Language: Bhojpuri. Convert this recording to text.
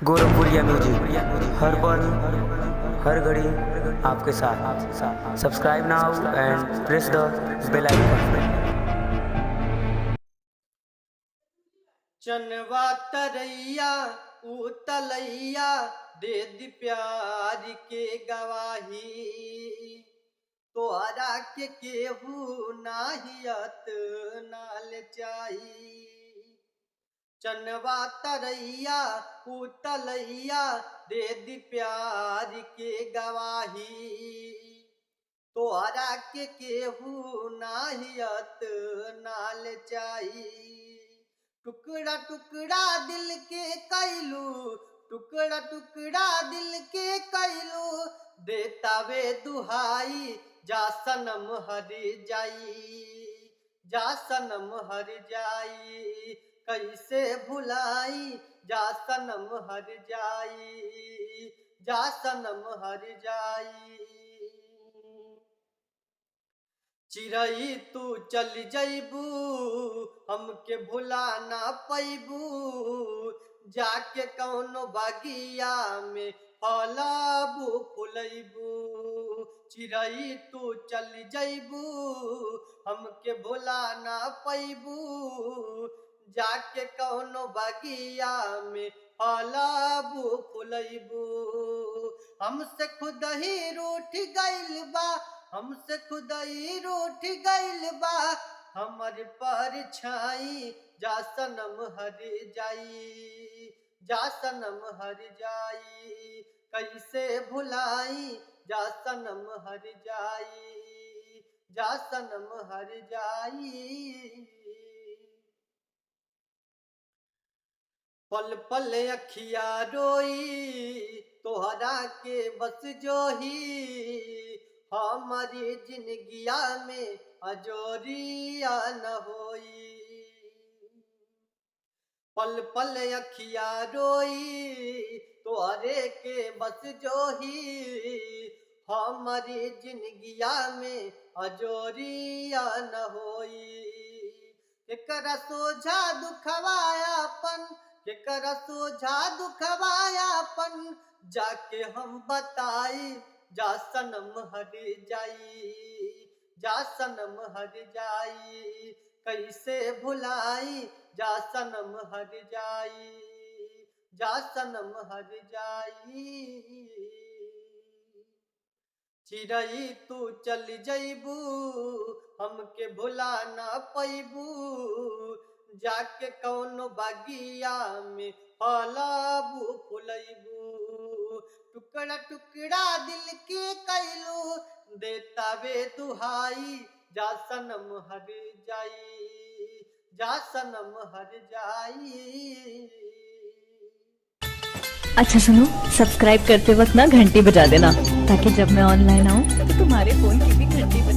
गोरखपुरिया म्यूजिक हर पल हर घड़ी आपके साथ। Subscribe now and press the bell icon. चनवा तरैया उतलैया दे दी प्यार के गवाही, तोहरा के केहू नाहियत नाल चाही। चनवा तरैया उतलैया दे दी प्यार के गवाही, तोहरा के केहू नाहियत नाल चाही। टुकड़ा टुकड़ा दिल के कैलू, टुकड़ा टुकड़ा दिल के कैलू, देतावे दुहाई जा सनम हर जाई, जा सनम हर जाई। कैसे भुलाई जा सनम हर जाई, जा सनम हर जाई। चिरई तू चल जैबू हमके भुला ना पैबू, जाके कौनो बगिया में फलाबू फुलैबू। चिरई तू चल जैबू हमके भुला ना पैबू, जाके कौनो बगिया में फलाबू फुलैबू। हमसे खुद ही रूठ गइल बा, हमसे खुद ही रूठ गइल बा हमर परछाई, जा सनम हर जाई, जा सनम हर जाई। कैसे भुलाई जा सनम हर जाई, जा सनम हर जाई। पल पल अखिया रोई तोहरा के बस जोही, हमारी जिंदगिया में अजोरिया न होई। पल पल अखिया रोई तोहरे के बस जोही, हमारी जिंदगिया में अजोरिया न होई। केकरा सोझा दुखवायापन, केकरा सोझा दुखवायापन, जाके हम बताई जा सनम हर जाई, जा सनम हर जाई। कैसे भुलाई जा सनम हर जाई, जा सनम हर जाई। चिरई तू चल जैबू हमके भुला ना पैबू, जाके कौनो बगिया में फलाबू फुलैबू। टुकड़ा टुकड़ा दिल के कैलू, देतावे दुहाई जा सनम हर जाई, जा सनम हर जाई। अच्छा सुनो, सब्सक्राइब करते वक्त ना घंटी बजा देना, ताकि जब मैं ऑनलाइन आऊँ तो तुम्हारे फोन की भी घंटी बजे।